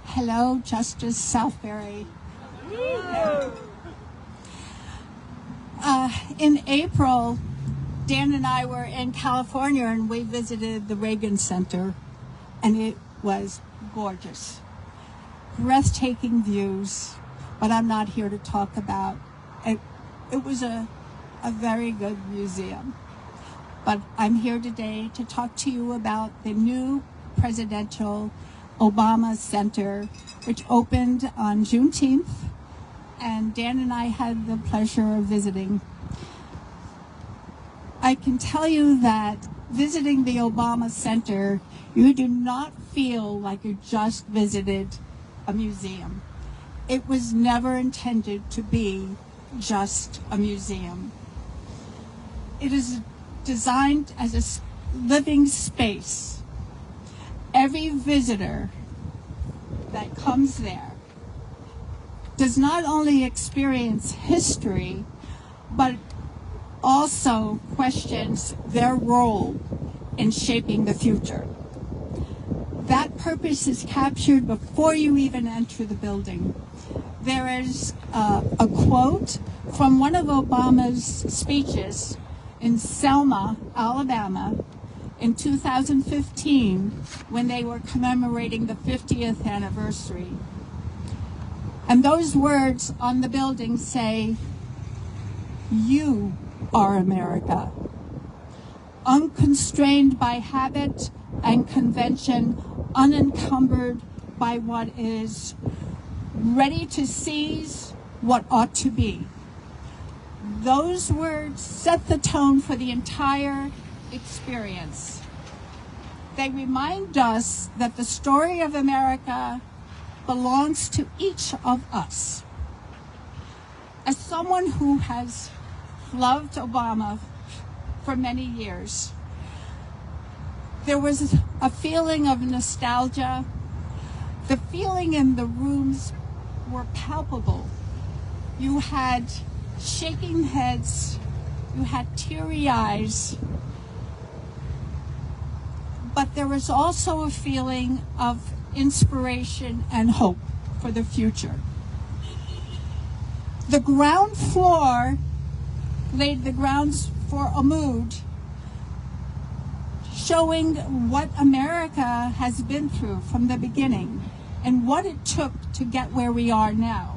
Hello, Justice Southbury. In April, Dan and I were in California and we visited the Reagan Center, and it was gorgeous. Breathtaking views, but I'm not here to talk about it. It was a very good museum. But I'm here today to talk to you about the new presidential Obama Center, which opened on Juneteenth, and Dan and I had the pleasure of visiting. I can tell you that visiting the Obama Center, you do not feel like you just visited a museum. It was never intended to be just a museum. It is designed as a living space. Every visitor that comes there does not only experience history, but also questions their role in shaping the future. That purpose is captured before you even enter the building. There is a quote from one of Obama's speeches in Selma, Alabama, in 2015, when they were commemorating the 50th anniversary. And those words on the building say, "You are America, unconstrained by habit and convention, unencumbered by what is, ready to seize what ought to be." Those words set the tone for the entire experience. They remind us that the story of America belongs to each of us. As someone who has loved Obama for many years, there was a feeling of nostalgia. The feeling in the rooms were palpable. You had shaking heads, you had teary eyes, but there was also a feeling of inspiration and hope for the future. The ground floor laid the grounds for a mood showing what America has been through from the beginning and what it took to get where we are now.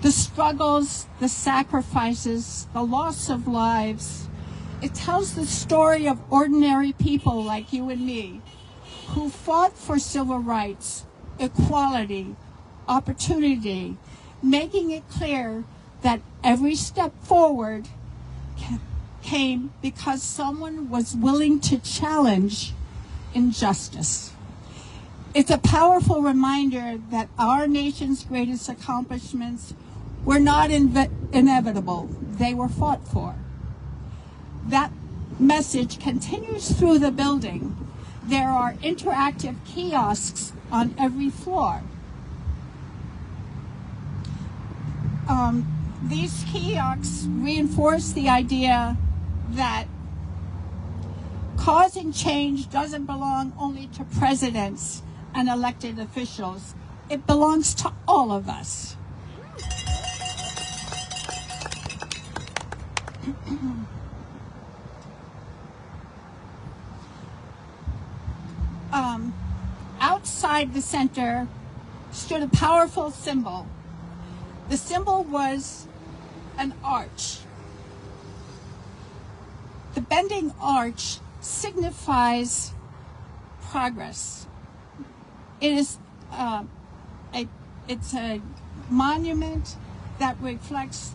The struggles, the sacrifices, the loss of lives. It tells the story of ordinary people like you and me who fought for civil rights, equality, opportunity, making it clear that every step forward came because someone was willing to challenge injustice. It's a powerful reminder that our nation's greatest accomplishments were not inevitable. They were fought for. That message continues through the building. There are interactive kiosks on every floor. These kiosks reinforce the idea that causing change doesn't belong only to presidents and elected officials. It belongs to all of us. Outside the center stood a powerful symbol. The symbol was an arch. The bending arch signifies progress. It is it's a monument that reflects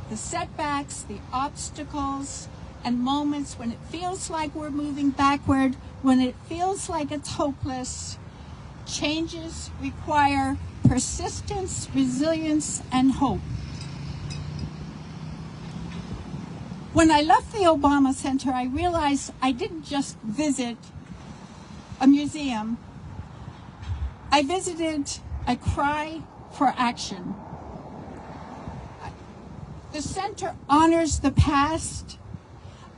the setbacks, the obstacles, and moments when it feels like we're moving backward, when it feels like it's hopeless. Changes require persistence, resilience, and hope. When I left the Obama Center, I realized I didn't just visit a museum. I visited a cry for action. The center honors the past,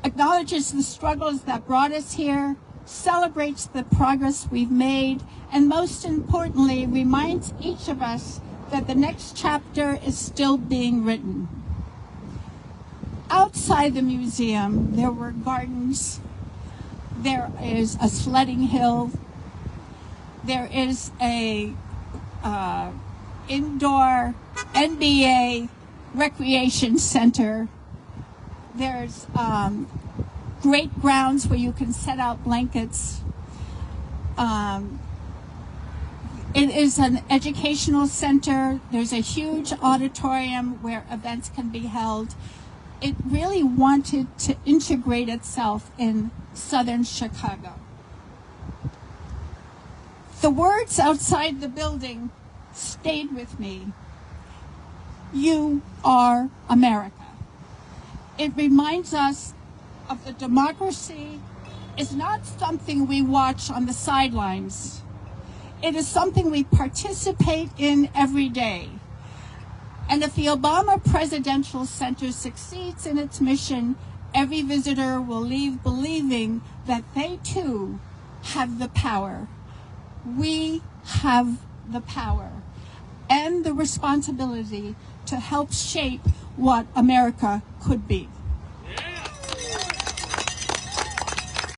acknowledges the struggles that brought us here, celebrates the progress we've made, and most importantly, reminds each of us that the next chapter is still being written. Outside the museum, there were gardens, there is a sledding hill, there is a indoor NBA recreation center, there's great grounds where you can set out blankets. It is an educational center. There's a huge auditorium where events can be held. It really wanted to integrate itself in southern Chicago. The words outside the building stayed with me. You are America. It reminds us of the democracy is not something we watch on the sidelines. It is something we participate in every day. And if the Obama Presidential Center succeeds in its mission, every visitor will leave believing that they too have the power. We have the power and the responsibility to help shape what America could be.